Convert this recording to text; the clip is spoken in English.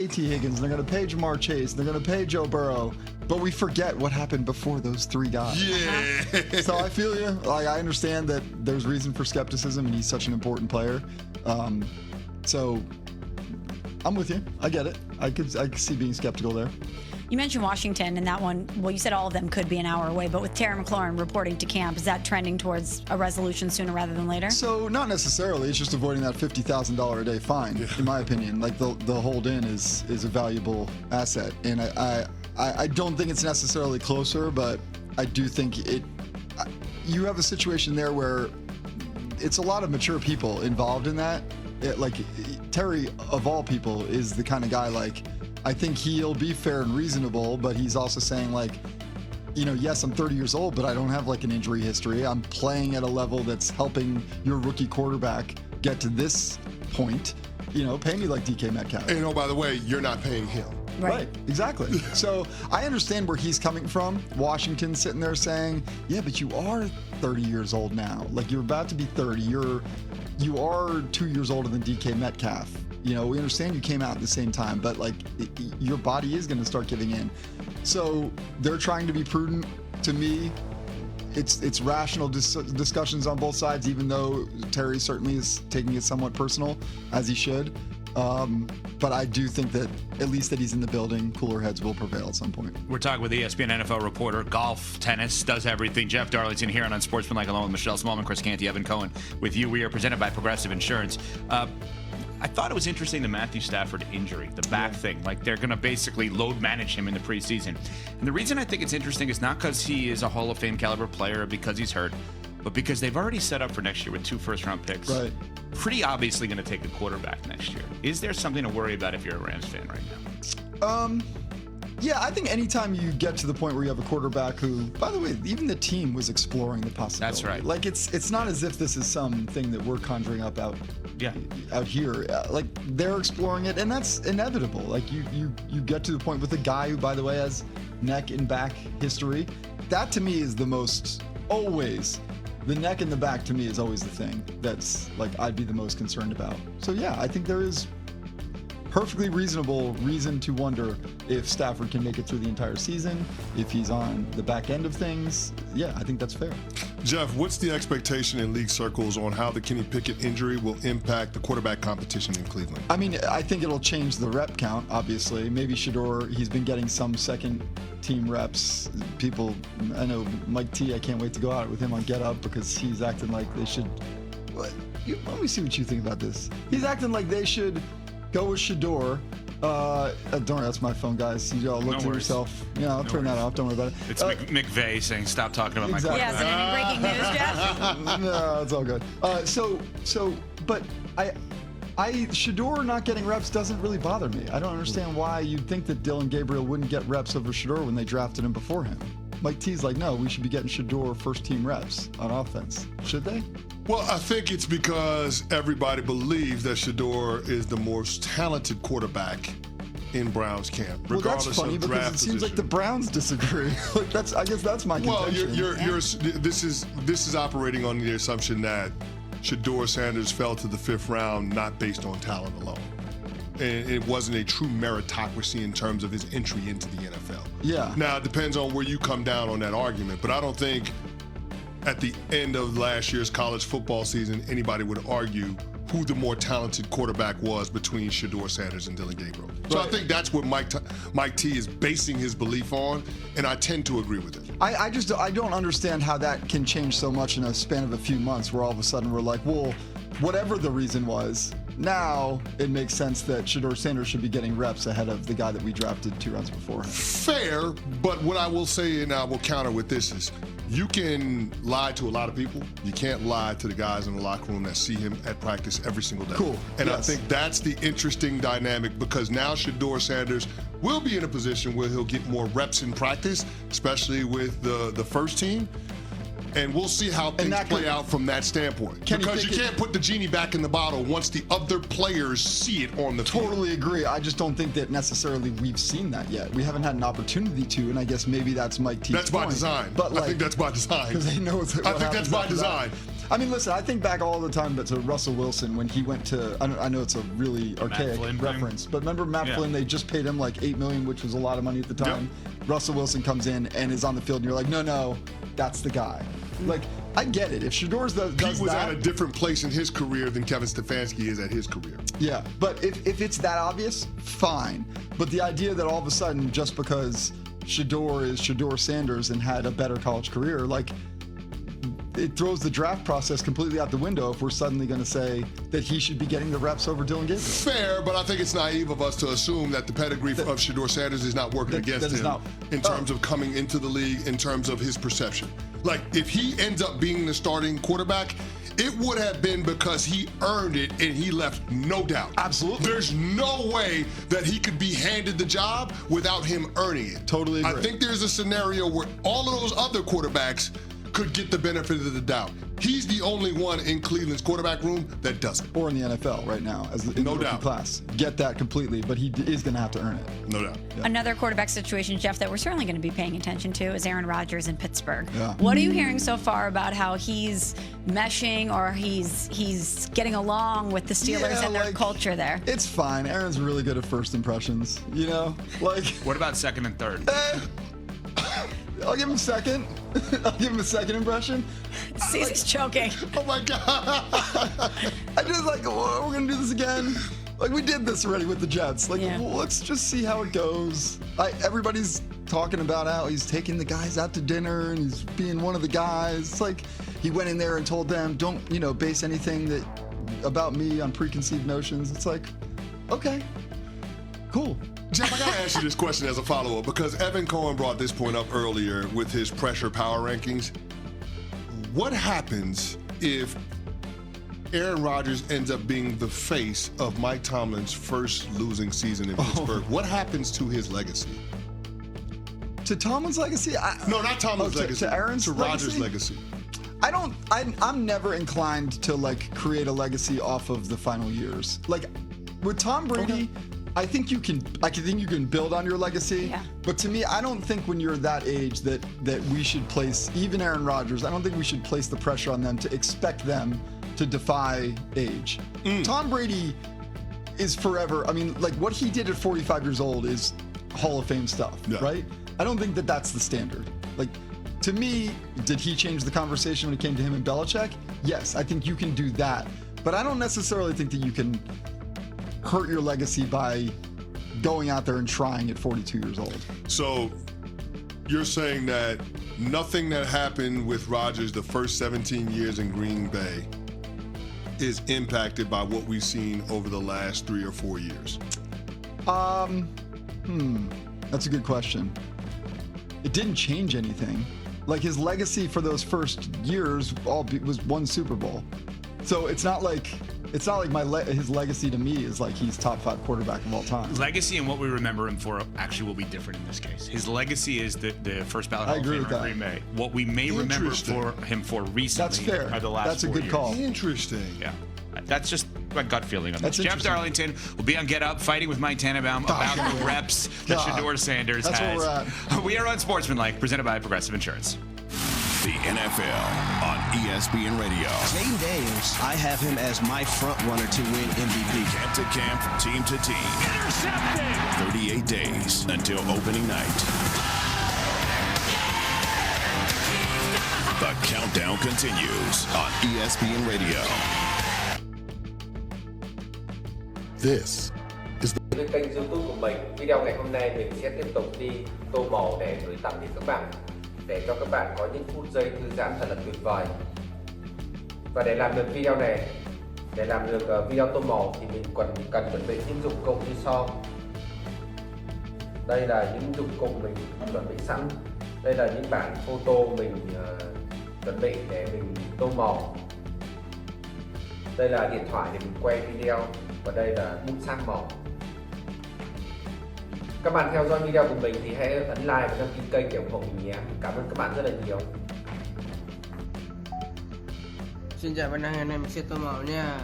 T. Higgins, they're going to pay Jamar Chase, they're going to pay Joe Burrow, but we forget what happened before those three guys. Yeah. So I feel you. Like, I understand that there's reason for skepticism, and he's such an important player. So I'm with you. I get it. I could see being skeptical there. You mentioned Washington, and that one, well, you said all of them could be an hour away, but with Terry McLaurins reporting to camp, is that trending towards a resolution sooner rather than later? So not necessarily. It's just avoiding that $50,000 a day fine, in my opinion. Like, the hold-in is a valuable asset. And I don't think it's necessarily closer, but I do think you have a situation there where it's a lot of mature people involved in that. Terry, of all people, is the kind of guy, like, I think he'll be fair and reasonable, but he's also saying, like, yes, I'm 30 years old, but I don't have, like, an injury history. I'm playing at a level that's helping your rookie quarterback get to this point. Pay me like DK Metcalf. And by the way, you're not paying him. Right, exactly. So I understand where he's coming from. Washington sitting there saying, yeah, but you are 30 years old now. Like, you're about to be 30. You are 2 years older than DK Metcalf. We understand you came out at the same time, but, like, your body is going to start giving in. So they're trying to be prudent. To me, it's rational discussions on both sides, even though Terry certainly is taking it somewhat personal, as he should. But I do think that at least that he's in the building, cooler heads will prevail at some point. We're talking with ESPN NFL reporter, golf, tennis, does everything. Jeff Darlington here on Sportsmanlike, along with Michelle Smallman, Chris Canty, Evan Cohen. With you, we are presented by Progressive Insurance. I thought it was interesting, the Matthew Stafford injury, the back thing. Like, they're going to basically load manage him in the preseason. And the reason I think it's interesting is not because he is a Hall of Fame caliber player or because he's hurt, but because they've already set up for next year with 2 first-round picks. Right. Pretty obviously going to take a quarterback next year. Is there something to worry about if you're a Rams fan right now? Yeah, I think anytime you get to the point where you have a quarterback who, by the way, even the team was exploring the possibility. That's right. Like, it's not as if this is something that we're conjuring up out here. Like, they're exploring it, and that's inevitable. Like, you get to the point with a guy who, by the way, has neck and back history. That, to me, is the most, always, the neck and the back, to me, is always the thing that's, like, I'd be the most concerned about. So, yeah, I think there is perfectly reasonable reason to wonder if Stafford can make it through the entire season, if he's on the back end of things. Yeah, I think that's fair. Jeff, what's the expectation in league circles on how the Kenny Pickett injury will impact the quarterback competition in Cleveland? I mean, I think it'll change the rep count, obviously. Maybe Shedeur, he's been getting some second team reps. People, I know Mike T, I can't wait to go out with him on Get Up because he's acting like they should. Let me see what you think about this. He's acting like they should go with Shedeur. Don't worry, that's my phone, guys. You all look to yourself. Yeah, I'll turn that off. Don't worry about it. It's McVay saying, stop talking about my quarterback. Yeah, is there any breaking news, Jeff? No, it's all good. But Shedeur not getting reps doesn't really bother me. I don't understand why you'd think that Dillon Gabriel wouldn't get reps over Shedeur when they drafted him before him. Mike T's like, no, we should be getting Shedeur first-team reps on offense. Should they? Well, I think it's because everybody believes that Shedeur is the most talented quarterback in Browns camp, regardless that's funny of because draft it seems position. like the Browns disagree. I guess that's my contention. Well, this is operating on the assumption that Shedeur Sanders fell to the 5th round not based on talent alone. And it wasn't a true meritocracy in terms of his entry into the NFL. Yeah. Now, it depends on where you come down on that argument, but I don't think at the end of last year's college football season, anybody would argue who the more talented quarterback was between Shedeur Sanders and Dillon Gabriel. So I think that's what Mike T is basing his belief on, and I tend to agree with it. I don't understand how that can change so much in a span of a few months where all of a sudden we're like, well, whatever the reason was, now it makes sense that Shedeur Sanders should be getting reps ahead of the guy that we drafted 2 rounds before him. Fair, but what I will say, and I will counter with this, is you can lie to a lot of people. You can't lie to the guys in the locker room that see him at practice every single day. Cool. And yes. I think that's the interesting dynamic because now Shedeur Sanders will be in a position where he'll get more reps in practice, especially with the first team. And we'll see how things play out from that standpoint. Because you can't put the genie back in the bottle once the other players see it on the field. Totally agree. I just don't think that necessarily we've seen that yet. We haven't had an opportunity to, and I guess maybe that's Mike T's That's by design. But I think that's by design. Because they know what I think that's by design. I mean, listen, I think back all the time to Russell Wilson when he went to, I know it's a really archaic reference, but remember Matt Flynn, they just paid him like $8 million, which was a lot of money at the time. Yep. Russell Wilson comes in and is on the field and you're like, no, that's the guy. Like, I get it. If Shedeur does Pete was that, at a different place in his career than Kevin Stefanski is at his career. Yeah, but if it's that obvious, fine. But the idea that all of a sudden, just because Shedeur is Shedeur Sanders and had a better college career, like, it throws the draft process completely out the window if we're suddenly going to say that he should be getting the reps over Dillon Gabriel. Fair, but I think it's naive of us to assume that the pedigree of Shedeur Sanders is not working against him in terms of coming into the league, in terms of his perception. Like, if he ends up being the starting quarterback, it would have been because he earned it and he left no doubt. Absolutely. There's no way that he could be handed the job without him earning it. Totally agree. I think there's a scenario where all of those other quarterbacks could get the benefit of the doubt. He's the only one in Cleveland's quarterback room that doesn't. Or in the NFL right now, as in the rookie class. Get that completely, but he is going to have to earn it. No doubt. Yeah. Another quarterback situation, Jeff, that we're certainly going to be paying attention to is Aaron Rodgers in Pittsburgh. Yeah. What are you hearing so far about how he's meshing or he's getting along with the Steelers and their culture there? It's fine. Aaron's really good at first impressions, you know? Like, what about second and third? I'll give him second. I'll give him a second impression. He's choking. Oh my God. I just like, we're going to do this again. Like, we did this already with the Jets. Like, let's just see how it goes. Everybody's talking about how he's taking the guys out to dinner and he's being one of the guys. It's like he went in there and told them, don't, base anything about me on preconceived notions. It's like, okay, cool. Jeff, I gotta ask you this question as a follow-up because Evan Cohen brought this point up earlier with his pressure power rankings. What happens if Aaron Rodgers ends up being the face of Mike Tomlin's first losing season in Pittsburgh? What happens to his legacy? To Tomlin's legacy? No, not Tomlin's legacy. To Aaron's legacy? Rodgers' legacy. I'm never inclined to create a legacy off of the final years. Like with Tom Brady, I think you can build on your legacy. Yeah. But to me, I don't think when you're that age that we should place, even Aaron Rodgers, I don't think we should place the pressure on them to expect them to defy age. Tom Brady is forever. I mean, what he did at 45 years old is Hall of Fame stuff, right? I don't think that's the standard. To me, did he change the conversation when it came to him and Belichick? Yes, I think you can do that. But I don't necessarily think that you can hurt your legacy by going out there and trying at 42 years old. So you're saying that nothing that happened with Rodgers the first 17 years in Green Bay is impacted by what we've seen over the last 3 or 4 years? That's a good question. It didn't change anything. His legacy for those first years was one Super Bowl. So it's not like his legacy to me is he's top 5 quarterback of all time. Legacy and what we remember him for actually will be different in this case. His legacy is the first ballot Hall of Famer in Green Bay. What we may remember him for recently are the last 4 years. That's a good call. Interesting. Yeah. That's just my gut feeling on this. Jeff Darlington will be on Get Up fighting with Mike Tannenbaum about the reps that Shedeur Sanders has. That's where we're at. We are on Sportsmanlike, presented by Progressive Insurance. The NFL on ESPN Radio. Jayden Daniels, I have him as my front runner to win MVP. Camp to camp, team to team. Intercepted! 38 days until opening night. The countdown continues on ESPN Radio. This is the Với kênh YouTube của mình, video ngày hôm nay mình sẽ tiếp tục đi tô màu để gửi tặng đến các bạn, để cho các bạn có những phút giây thư giãn thật là tuyệt vời. Và để làm được video này, để làm được video tô màu thì mình cần chuẩn bị những dụng cụ như sau. Đây là những dụng cụ mình chuẩn bị sẵn. Đây là những bản photo mình chuẩn bị để mình tô màu. Đây là điện thoại để mình quay video. Và đây là bút sáp màu. Các bạn theo dõi video của mình thì hãy ấn like và đăng ký kênh để ủng hộ mình nhé. Cảm ơn các bạn rất là nhiều. Xin chào bạn, ngày hôm nay mình sẽ tô màu nha.